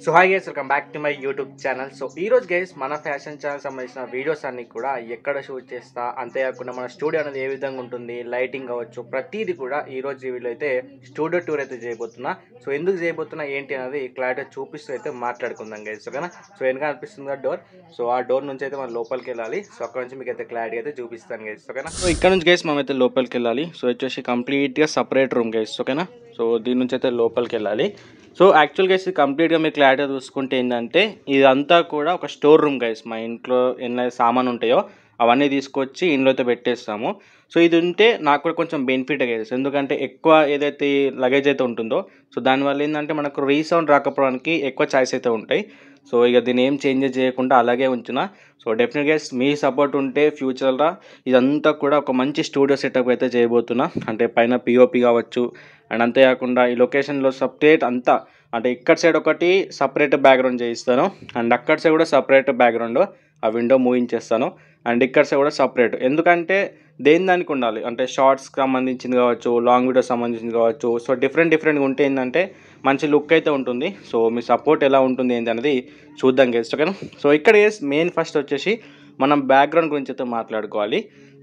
So hi guys, welcome back to my YouTube channel. So ఈ రోజు guys మన fashion channel సంబంధించిన videos అన్ని కూడా ఎక్కడ షూట్ చేస్తా, అంతేకాకుండా మన స్టూడియో అనేది ఏ విధంగా ఉంటుంది, లైటింగ్ కావచ్చు, ప్రతిదీ కూడా ఈ రోజు ఈ వీడియో అయితే స్టూడియో టూర్ అయితే చేయబోతున్నా. సో ఎందుకు చేయబోతున్నా ఏంటి అనేది క్లారిటీ చూపిస్తూ అయితే మాట్లాడుకుందాం గైస్, ఓకేనా. సో వెనక అనిపిస్తుంది డోర్, సో ఆ డోర్ నుంచి అయితే మనం లోపలికి వెళ్ళాలి. సో అక్కడ నుంచి మీకు అయితే క్లారిటీ అయితే చూపిస్తాను గైస్, ఓకేనా. సో ఇక్కడ నుంచి గైస్ మనం అయితే లోపలికి వెళ్ళాలి. సో వచ్చేసి కంప్లీట్గా సపరేట్ రూమ్ గైస్, ఓకేనా. సో దీని నుంచి అయితే లోపలికి వెళ్ళాలి. సో యాక్చువల్గా ఇది కంప్లీట్గా మీరు క్లారిటీ చూసుకుంటే ఏంటంటే ఇదంతా కూడా ఒక స్టోర్ రూమ్ గైస్. మా ఇంట్లో ఎన్ని సామాన్ ఉంటాయో అవన్నీ తీసుకొచ్చి ఇంట్లో అయితే పెట్టేస్తాము. సో ఇది ఉంటే నాకు కూడా కొంచెం బెనిఫిట్ గైస్, ఎందుకంటే ఎక్కువ ఏదైతే లగేజ్ అయితే ఉంటుందో సో దానివల్ల ఏంటంటే మనకు రీసౌండ్ రాకపోవడానికి ఎక్కువ ఛాయిస్ అయితే ఉంటాయి. సో ఇక దీన్ని ఏం చేంజెస్ చేయకుండా అలాగే ఉంచిన. సో డెఫినెట్గా మీ సపోర్ట్ ఉంటే ఫ్యూచర్లో ఇదంతా కూడా ఒక మంచి స్టూడియో సెటప్ అయితే చేయబోతున్నా. అంటే పైన పిఓపి కావచ్చు, అండ్ అంతేకాకుండా ఈ లొకేషన్లో సపరేట్ అంతా అంటే ఇక్కడ సైడ్ ఒకటి సపరేట్ బ్యాక్గ్రౌండ్ చేయిస్తాను, అండ్ అక్కడ సైడ్ కూడా సపరేట్ బ్యాక్గ్రౌండ్ ఆ విండో మూవించేస్తాను, అండ్ ఇక్కడ సైడ్ కూడా సపరేట్. ఎందుకంటే దేని దానికి ఉండాలి, అంటే షార్ట్స్కి సంబంధించింది కావచ్చు, లాంగ్ వీడియోస్ సంబంధించింది కావచ్చు. సో డిఫరెంట్గా ఉంటే ఏంటంటే మంచి లుక్ అయితే ఉంటుంది. సో మీ సపోర్ట్ ఎలా ఉంటుంది ఏంటి అనేది చూద్దాం గైస్, ఓకేనా. సో ఇక్కడ గైస్ మెయిన్ ఫస్ట్ వచ్చేసి మనం బ్యాక్గ్రౌండ్ గురించి అయితే మాట్లాడుకోవాలి.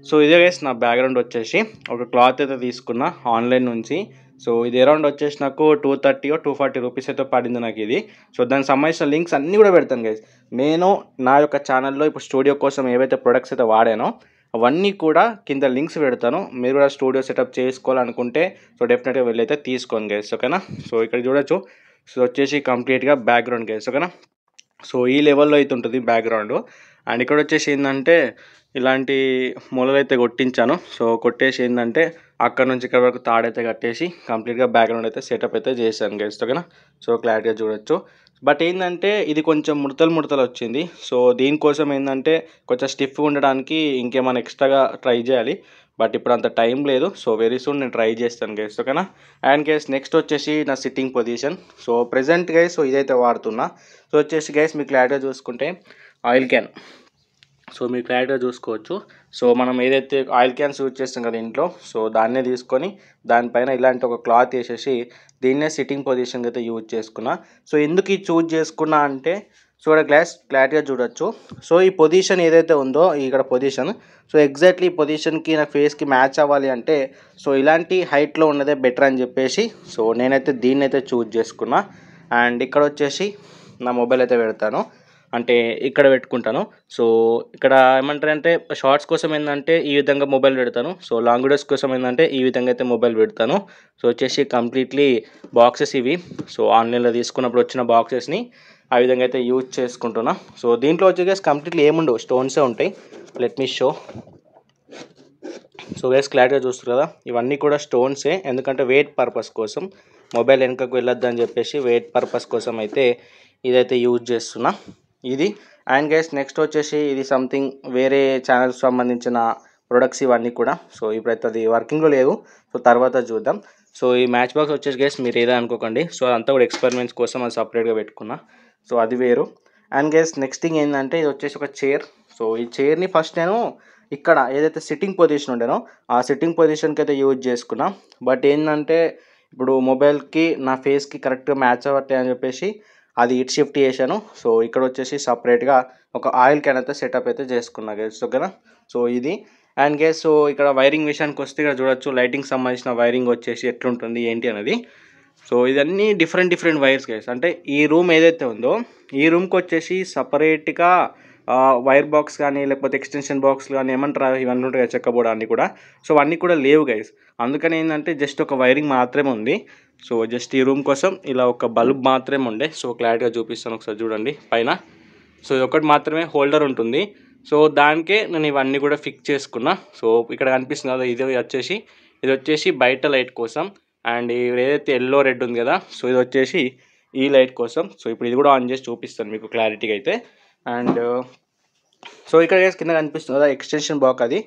సో ఇదే గైస్ నా బ్యాక్గ్రౌండ్ వచ్చేసి ఒక క్లాత్ అయితే తీసుకున్నా ఆన్లైన్ నుంచి. సో ఇది అరౌండ్ వచ్చేసి నాకు 230 or 240 రూపీస్ అయితే పడింది నాకు ఇది. సో దానికి సంబంధించిన లింక్స్ అన్నీ కూడా పెడతాను గైస్. నేను నా యొక్క ఛానల్లో ఇప్పుడు స్టూడియో కోసం ఏవైతే ప్రొడక్ట్స్ అయితే వాడానో అవన్నీ కూడా కింద లింక్స్ పెడతాను. మీరు కూడా స్టూడియో సెటప్ చేసుకోవాలనుకుంటే సో డెఫినెట్గా వెళ్ళైతే తీసుకోండి గైస్, ఓకేనా. సో ఇక్కడ చూడొచ్చు. సో వచ్చేసి కంప్లీట్గా బ్యాక్గ్రౌండ్ గైస్, ఓకేనా. సో ఈ లెవెల్లో అయితే ఉంటుంది బ్యాక్గ్రౌండ్. అండ్ ఇక్కడ వచ్చేసి ఏంటంటే ఇలాంటి మూలలు అయితే కొట్టించాను. సో కొట్టేసి ఏంటంటే అక్కడ నుంచి ఇక్కడ వరకు తాడైతే కట్టేసి కంప్లీట్గా బ్యాక్గ్రౌండ్ అయితే సెటప్ అయితే చేశాను గైస్, ఓకేనా. సో క్లారిటీగా చూడొచ్చు. బట్ ఏంటంటే ఇది కొంచెం ముడతలు వచ్చింది. సో దీనికోసం ఏంటంటే కొంచెం స్టిఫ్గా ఉండడానికి ఇంకేమైనా ఎక్స్ట్రాగా ట్రై చేయాలి. బట్ ఇప్పుడు అంత టైం లేదు. సో వెరీ సూన్ నేను ట్రై చేస్తాను గైస్, ఓకేనా. అండ్ గైస్ నెక్స్ట్ వచ్చేసి నా sitting position. So present guys so ఇదైతే వాడుతున్నా. సో వచ్చేసి గైస్ మీకు క్లారిటీగా చూసుకుంటే ఆయిల్ క్యాన్. సో మీరు క్లారిటీగా చూసుకోవచ్చు. సో మనం ఏదైతే ఆయిల్ క్యాన్స్ యూజ్ చేస్తాం కదా ఇంట్లో, సో దాన్నే తీసుకొని దానిపైన ఇలాంటి ఒక క్లాత్ వేసేసి దీన్నే సిట్టింగ్ పొజిషన్కి అయితే యూజ్ చేసుకున్నా. సో ఎందుకు ఇది చూజ్ చేసుకున్నా అంటే సో ఇక్కడ క్లారిటీగా చూడొచ్చు. సో ఈ పొజిషన్ ఏదైతే ఉందో ఇక్కడ పొజిషన్, సో ఎగ్జాక్ట్లీ ఈ పొజిషన్కి నా ఫేస్కి మ్యాచ్ అవ్వాలి అంటే సో ఇలాంటి హైట్లో ఉన్నదే బెటర్ అని చెప్పేసి సో నేనైతే దీన్ని అయితే చూజ్ చేసుకున్నా. అండ్ ఇక్కడ వచ్చేసి నా మొబైల్ అయితే పెడతాను, అంటే ఇక్కడ పెట్టుకుంటాను. సో ఇక్కడ ఏమంటారంటే షార్ట్స్ కోసం ఏంటంటే ఈ విధంగా మొబైల్ పెడతాను. సో లాంగ్ వీడియోస్ కోసం ఏంటంటే ఈ విధంగా అయితే మొబైల్ పెడతాను. సో వచ్చేసి కంప్లీట్లీ బాక్సెస్ ఇవి. సో ఆన్లైన్లో తీసుకున్నప్పుడు వచ్చిన బాక్సెస్ని ఆ విధంగా అయితే యూజ్ చేసుకుంటున్నా. సో దీంట్లో వచ్చేసి కంప్లీట్లీ ఏముండవు, స్టోన్సే ఉంటాయి. Let me show. సో వేస్ క్లారిటీగా చూస్తారు కదా, ఇవన్నీ కూడా స్టోన్సే. ఎందుకంటే వెయిట్ పర్పస్ కోసం, మొబైల్ వెనుకకు వెళ్ళొద్దు అని చెప్పేసి వెయిట్ పర్పస్ కోసం అయితే ఇదైతే యూజ్ చేస్తున్నా ఇది. అండ్ గైస్ నెక్స్ట్ వచ్చేసి ఇది సంథింగ్ వేరే ఛానల్స్ సంబంధించిన ప్రొడక్ట్స్ ఇవన్నీ కూడా. సో ఇప్పుడైతే అది వర్కింగ్లో లేదు, సో తర్వాత చూద్దాం. సో ఈ మ్యాచ్ బాక్స్ వచ్చేసి గైస్ మీరు ఏదో అనుకోకండి. సో అదంతా కూడా ఎక్స్పెరిమెంట్స్ కోసం అది సపరేట్గా పెట్టుకున్నా. సో అది వేరు. అండ్ గైస్ నెక్స్ట్ థింగ్ ఏంటంటే ఇది వచ్చేసి ఒక చైర్. సో ఈ చైర్ని ఫస్ట్ నేను ఇక్కడ ఏదైతే సిట్టింగ్ పొజిషన్ ఉండేనో ఆ సిట్టింగ్ పొజిషన్కి అయితే యూజ్ చేసుకున్నా. బట్ ఏంటంటే ఇప్పుడు మొబైల్కి నా ఫేస్కి కరెక్ట్గా మ్యాచ్ అవ్వట్లే అని చెప్పేసి అది ఇటు షిఫ్ట్ చేశాను. సో ఇక్కడ వచ్చేసి సపరేట్గా ఒక ఆయిల్ క్యాన్ అయితే సెటప్ అయితే చేసుకున్నా గైస్, ఓకేనా. సో ఇది. అండ్ గైస్ సో ఇక్కడ వైరింగ్ విషయానికి వస్తే ఇక్కడ చూడొచ్చు లైటింగ్ సంబంధించిన వైరింగ్ వచ్చేసి ఎట్లుంటుంది ఏంటి అనేది. సో ఇదన్నీ డిఫరెంట్ వైర్స్ గైస్. అంటే ఈ రూమ్ ఏదైతే ఉందో ఈ రూమ్కి వచ్చేసి సపరేట్గా వైర్ బాక్స్ కానీ లేకపోతే ఎక్స్టెన్షన్ బాక్స్ కానీ ఏమంటారు ఇవన్నీ ఉంటాయి కదా చెక్క బోర్డ్ అన్నీ కూడా. సో అవన్నీ కూడా లేవు గైస్. అందుకని ఏంటంటే జస్ట్ ఒక వైరింగ్ మాత్రమే ఉంది. సో జస్ట్ ఈ రూమ్ కోసం ఇలా ఒక బల్బ్ మాత్రమే ఉండే. సో క్లారిటీగా చూపిస్తాను ఒకసారి చూడండి పైన. సో ఇది ఒకటి మాత్రమే హోల్డర్ ఉంటుంది. సో దానికే నేను ఇవన్నీ కూడా ఫిక్స్ చేసుకున్నా. సో ఇక్కడ కనిపిస్తుంది కదా, ఇది వచ్చేసి బయట లైట్ కోసం. అండ్ ఏదైతే ఎల్లో రెడ్ ఉంది కదా, సో ఇది వచ్చేసి ఈ లైట్ కోసం. సో ఇప్పుడు ఇది కూడా ఆన్ చేసి చూపిస్తాను మీకు క్లారిటీగా అయితే. అండ్ సో ఇక్కడ కింద కనిపిస్తుంది కదా ఎక్స్టెన్షన్ బాక్స్ అది.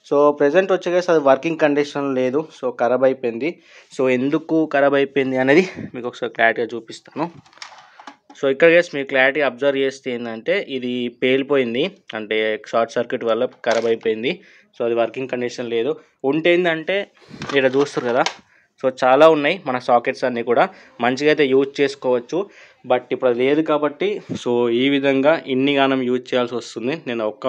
సో ప్రెజెంట్ వచ్చేసి అది వర్కింగ్ కండిషన్ లేదు. సో ఖరాబ్ అయిపోయింది. సో ఎందుకు ఖరాబ్ అయిపోయింది అనేది మీకు ఒకసారి క్లారిటీగా చూపిస్తాను. సో ఇక్కడ మీరు క్లారిటీ అబ్జర్వ్ చేస్తే ఏంటంటే ఇది పేలిపోయింది, అంటే షార్ట్ సర్క్యూట్ వల్ల ఖరాబ్ అయిపోయింది. సో అది వర్కింగ్ కండిషన్ లేదు. ఉంటే ఏంటంటే ఇక్కడ చూస్తారు కదా, సో చాలా ఉన్నాయి మన సాకెట్స్ అన్నీ కూడా మంచిగా అయితే యూజ్ చేసుకోవచ్చు. బట్ ఇప్పుడు అది లేదు కాబట్టి సో ఈ విధంగా ఇన్ని గానం యూజ్ చేయాల్సి వస్తుంది నేను ఒక్క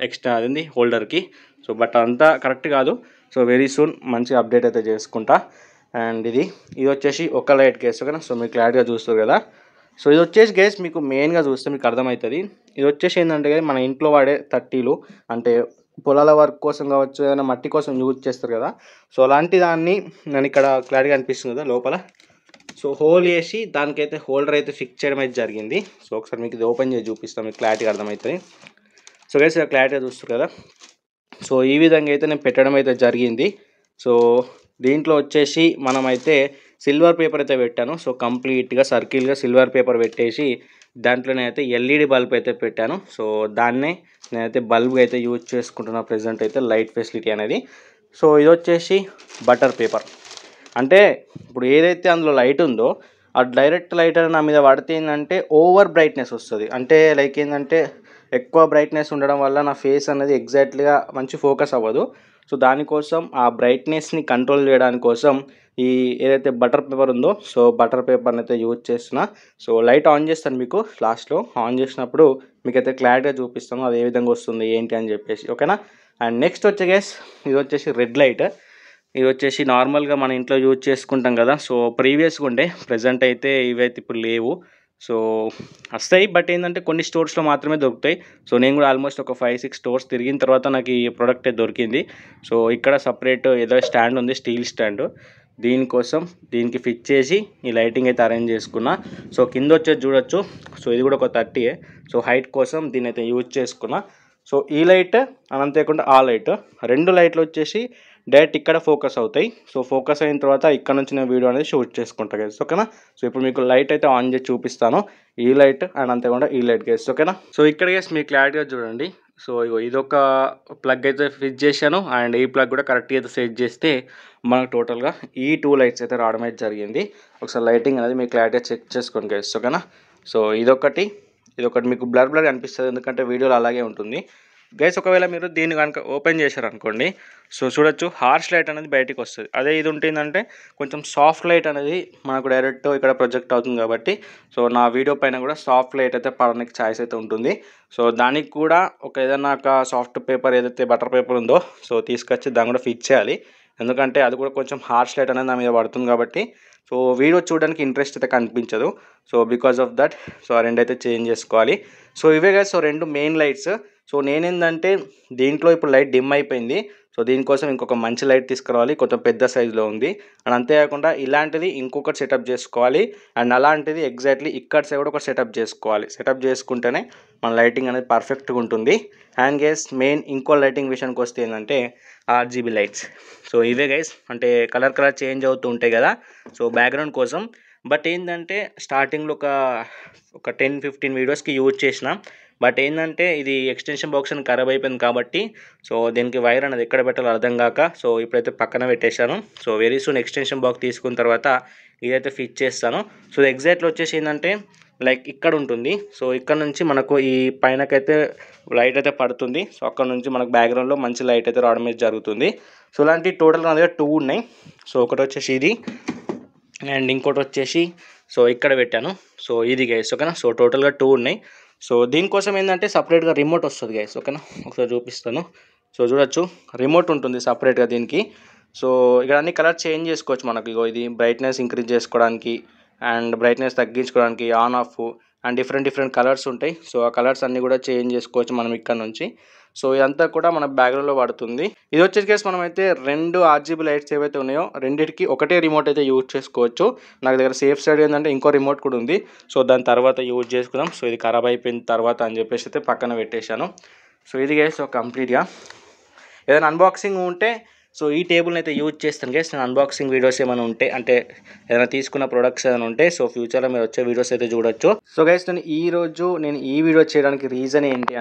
ఎక్స్ట్రా అదింది హోల్డర్కి. సో బట్ అంతా కరెక్ట్ కాదు. సో వెరీ సూన్ మంచిగా అప్డేట్ అయితే చేసుకుంటా. అండ్ ఇది వచ్చేసి ఒక లైట్ కేసు ఓకేనా. సో మీరు క్లారిటీగా చూస్తారు కదా. సో ఇది వచ్చేసి గైస్ మీకు మెయిన్గా చూస్తే మీకు అర్థమవుతుంది. ఇది వచ్చేసి ఏంటంటే మన ఇంట్లో వాడే 30లు అంటే పొలాల వర్క్ కోసం కావచ్చు, ఏదైనా మట్టి కోసం యూజ్ చేస్తారు కదా. సో అలాంటి దాన్ని నేను ఇక్కడ క్లారిటీగా అనిపిస్తుంది కదా లోపల. సో హోల్ వేసి దానికైతే హోల్డర్ అయితే ఫిక్స్ చేయడం అయితే జరిగింది. సో ఒకసారి మీకు ఇది ఓపెన్ చేసి చూపిస్తాను, మీకు క్లారిటీగా అర్థమవుతుంది. సో గైస్ ఇక్కడ క్లారిటీగా చూస్తారు కదా. సో ఈ విధంగా అయితే నేను పెట్టడం అయితే జరిగింది. సో దీంట్లో వచ్చేసి మనమైతే సిల్వర్ పేపర్ అయితే పెట్టాను. సో కంప్లీట్గా సర్కిల్గా సిల్వర్ పేపర్ పెట్టేసి దాంట్లో నేనైతే ఎల్ఈడి బల్బ్ అయితే పెట్టాను. సో దాన్నే నేనైతే బల్బ్ అయితే యూజ్ చేసుకుంటున్నా ప్రజెంట్ అయితే లైట్ ఫెసిలిటీ అనేది. సో ఇది వచ్చేసి బటర్ పేపర్. అంటే ఇప్పుడు ఏదైతే అందులో లైట్ ఉందో ఆ డైరెక్ట్ లైట్ అనేది నా మీద పడితే ఏంటంటే ఓవర్ బ్రైట్నెస్ వస్తుంది. అంటే లైక్ ఏంటంటే ఎక్కువ బ్రైట్నెస్ ఉండడం వల్ల నా ఫేస్ అనేది ఎగ్జాక్ట్లీగా మంచి ఫోకస్ అవ్వదు. సో దానికోసం ఆ బ్రైట్నెస్ని కంట్రోల్ చేయడానికి కోసం ఈ ఏదైతే బటర్ పేపర్ ఉందో సో బటర్ పేపర్ని అయితే యూజ్ చేస్తున్నా. సో లైట్ ఆన్ చేస్తాను మీకు లాస్ట్లో. ఆన్ చేసినప్పుడు మీకైతే క్లారిటీగా చూపిస్తాను అది ఏ విధంగా వస్తుంది ఏంటి అని చెప్పేసి ఓకేనా. అండ్ నెక్స్ట్ వచ్చే గైస్ ఇది వచ్చేసి రెడ్ లైట్. ఇది వచ్చేసి నార్మల్గా మన ఇంట్లో యూజ్ చేసుకుంటాం కదా. సో ప్రీవియస్గా ఉండే ప్రజెంట్ అయితే ఇవైతే ఇప్పుడు లేవు. సో వస్తాయి బట్ ఏంటంటే కొన్ని స్టోర్స్లో మాత్రమే దొరుకుతాయి. సో నేను కూడా ఆల్మోస్ట్ ఒక 5-6 స్టోర్స్ తిరిగిన తర్వాత నాకు ఈ ప్రోడక్ట్ దొరికింది. సో ఇక్కడ సపరేట్ ఏదో స్టాండ్ ఉంది, స్టీల్ స్టాండ్. దీనికోసం దీనికి ఫిక్స్ చేసి ఈ లైటింగ్ అయితే అరేంజ్ చేసుకున్నా. సో కింద వచ్చేది చూడొచ్చు. సో ఇది కూడా ఒక 30. సో హైట్ కోసం దీన్ని అయితే యూజ్ చేసుకున్నా. సో ఈ లైట్ అంతేకాకుండా ఆ లైట్ 2 లైట్లు వచ్చేసి డైరెక్ట్ ఇక్కడ ఫోకస్ అవుతాయి. సో ఫోకస్ అయిన తర్వాత ఇక్కడ నుంచి నేను వీడియో అనేది షూట్ చేసుకుంటాను గైస్ ఓకేనా. సో ఇప్పుడు మీకు లైట్ అయితే ఆన్ చేసి చూపిస్తాను. ఈ లైట్ అండ్ అంతేకాకుండా ఈ లైట్ గైస్ ఓకేనా. సో ఇక్కడ గైస్ మీకు క్లారిటీగా చూడండి. సో ఇదొక ప్లగ్ అయితే ఫిక్స్ చేశాను అండ్ ఈ ప్లగ్ కూడా కరెక్ట్గా అయితే సెట్ చేస్తే మనకు టోటల్గా ఈ 2 లైట్స్ అయితే రావడం అయితే జరిగింది. ఒకసారి లైటింగ్ అనేది మీకు క్లారిటీగా చెక్ చేసుకోండి గైస్ ఓకేనా. సో ఇదొకటి మీకు బ్లర్ అనిపిస్తుంది ఎందుకంటే వీడియోలో అలాగే ఉంటుంది గైస్. ఒకవేళ మీరు దీన్ని కనుక ఓపెన్ చేశారనుకోండి సో చూడొచ్చు హార్ష్ లైట్ అనేది బయటికి వస్తుంది. అదే ఇది ఉంటుందంటే కొంచెం సాఫ్ట్ లైట్ అనేది మనకు డైరెక్ట్ ఇక్కడ ప్రొజెక్ట్ అవుతుంది కాబట్టి సో నా వీడియో పైన కూడా సాఫ్ట్ లైట్ అయితే పడడానికి ఛాయిస్ అయితే ఉంటుంది. సో దానికి కూడా ఒక ఏదైనా ఒక సాఫ్ట్ పేపర్ ఏదైతే బటర్ పేపర్ ఉందో సో తీసుకొచ్చి దాన్ని కూడా ఫిక్స్ చేయాలి. ఎందుకంటే అది కూడా కొంచెం హార్ష్ లైట్ అనేది నా మీద పడుతుంది కాబట్టి సో వీడియో చూడడానికి ఇంట్రెస్ట్ అయితే కనిపించదు. So because of that so ఆ రెండు అయితే చేంజ్ చేసుకోవాలి. సో ఇవే కదా సో 2 మెయిన్ లైట్స్. సో నేనేందంటే దీంట్లో ఇప్పుడు లైట్ డిమ్ అయిపోయింది. సో దీనికోసం ఇంకొక మంచి లైట్ తీసుకురావాలి, కొంచెం పెద్ద సైజులో ఉంది. అండ్ అంతేకాకుండా ఇలాంటిది ఇంకొకటి సెటప్ చేసుకోవాలి. అండ్ అలాంటిది ఎగ్జాక్ట్లీ ఇక్కడ సైడ్ కూడా ఒక సెటప్ చేసుకోవాలి. సెటప్ చేసుకుంటేనే మన లైటింగ్ అనేది పర్ఫెక్ట్గా ఉంటుంది. అండ్ గైస్ మెయిన్ ఇంకో లైటింగ్ విషయానికి వస్తే ఏంటంటే RGB లైట్స్. సో ఇవే గైస్ అంటే కలర్ చేంజ్ అవుతూ ఉంటాయి కదా. సో బ్యాక్గ్రౌండ్ కోసం బట్ ఏంటంటే స్టార్టింగ్లో ఒక 10-15 వీడియోస్కి యూజ్ చేసిన. బట్ ఏంటంటే ఇది ఎక్స్టెన్షన్ బాక్స్ అని ఖరాబ్ అయిపోయింది కాబట్టి సో దీనికి వైర్ అనేది ఎక్కడ పెట్టాలో అర్థం కాక సో ఇప్పుడైతే పక్కన పెట్టేశాను. So very soon extension box తీసుకున్న తర్వాత ఇదైతే ఫిట్ చేస్తాను. సో ఎగ్జాక్ట్లో వచ్చేసి ఏంటంటే లైక్ ఇక్కడ ఉంటుంది. సో ఇక్కడ నుంచి మనకు ఈ పైనకైతే లైట్ అయితే పడుతుంది. సో అక్కడ నుంచి మనకు బ్యాక్గ్రౌండ్లో మంచి లైట్ అయితే రావడం అయితే జరుగుతుంది. సో ఇలాంటి టోటల్ నా దగ్గర 2 ఉన్నాయి. సో ఒకటి వచ్చేసి ఇది అండ్ ఇంకోటి వచ్చేసి సో ఇక్కడ పెట్టాను. సో ఇది గైస్ ఓకేనా. సో టోటల్గా 2 ఉన్నాయి. సో దీనికోసం ఏంటంటే సపరేట్గా రిమోట్ వస్తుంది గైస్ ఓకేనా. ఒకసారి చూపిస్తాను. సో చూడొచ్చు రిమోట్ ఉంటుంది సపరేట్గా దీనికి. సో ఇక్కడ అన్ని కలర్ చేంజ్ చేసుకోవచ్చు మనకి. ఇగో ఇది బ్రైట్నెస్ ఇంక్రీజ్ చేసుకోవడానికి అండ్ బ్రైట్నెస్ తగ్గించుకోవడానికి on off and different colours ఉంటాయి. సో ఆ కలర్స్ అన్నీ కూడా చేంజ్ చేసుకోవచ్చు మనం ఇక్కడ నుంచి. సో ఇదంతా కూడా మన బ్యాక్గ్రౌండ్లో పడుతుంది. ఇది వచ్చేసి మనమైతే 2 RGB లైట్స్ ఏవైతే ఉన్నాయో రెండింటికి ఒకటే రిమోట్ అయితే యూజ్ చేసుకోవచ్చు. నాకు దగ్గర సేఫ్ సైడ్ ఏంటంటే ఇంకో రిమోట్ కూడా ఉంది. సో దాని తర్వాత యూజ్ చేసుకుందాం. సో ఇది ఖరాబ్ అయిపోయిన తర్వాత అని చెప్పేసి అయితే పక్కన పెట్టేశాను. సో ఇది గైస్ సో కంప్లీట్గా ఏదైనా అన్బాక్సింగ్ ఉంటే సో ఈ టేబుల్ని అయితే యూజ్ చేస్తాను గైస్. నేను అన్బాక్సింగ్ వీడియోస్ ఏమైనా ఉంటే అంటే ఏదైనా తీసుకున్న ప్రొడక్ట్స్ ఏమైనా ఉంటే సో ఫ్యూచర్లో మీరు వచ్చే వీడియోస్ అయితే చూడొచ్చు. సో గైస్ నేను ఈ వీడియో చేయడానికి రీజన్ ఏంటి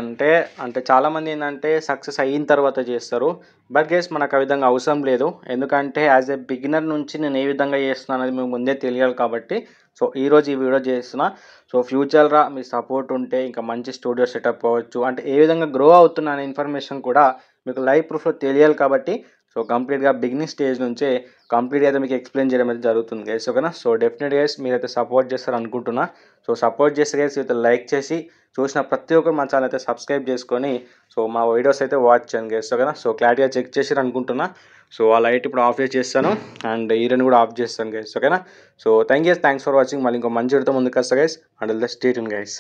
అంటే చాలామంది ఏంటంటే సక్సెస్ అయిన తర్వాత చేస్తారు. బట్ గైస్ మనకు ఆ విధంగా అవసరం లేదు. ఎందుకంటే యాజ్ ఏ బిగినర్ నుంచి నేను ఏ విధంగా చేస్తున్నాను అనేది మీకు ముందే తెలియాలి కాబట్టి సో ఈరోజు ఈ వీడియో చేస్తున్నా. సో ఫ్యూచర్లో మీ సపోర్ట్ ఉంటే ఇంకా మంచి స్టూడియో సెటప్ అవ్వచ్చు. అంటే ఏ విధంగా గ్రో అవుతున్నా అనే ఇన్ఫర్మేషన్ కూడా మీకు లైవ్ ప్రూఫ్లో తెలియాలి కాబట్టి సో సో కంప్లీట్గా బిగినింగ్ స్టేజ్ నుంచే కంప్లీట్గా అయితే మీకు ఎక్స్ప్లెయిన్ చేయడం అయితే జరుగుతుంది గైస్. ఓకేనా. సో డెఫినెట్ గైస్ మీరైతే సపోర్ట్ చేస్తారు అనుకుంటున్నా. సో సపోర్ట్ చేస్తే గైస్ అయితే లైక్ చేసి చూసిన ప్రతి ఒక్కరు మా ఛానల్ అయితే సబ్స్క్రైబ్ చేసుకొని సో మా వీడియోస్ అయితే వాచ్ చేయండి గైస్. ఓకేనా. సో క్లారిటీగా చెక్ చేసి అనుకుంటున్నా. సో ఆ లైట్ ఇప్పుడు ఆఫ్ చేస్తాను అండ్ ఈరన్ కూడా ఆఫ్ చేస్తాను గైస్. ఓకేనా. So thanks for watching. మళ్ళీ ఇంకో మంచి వీడియోతో ముందుకు వస్తా guys. And the stay tune guys.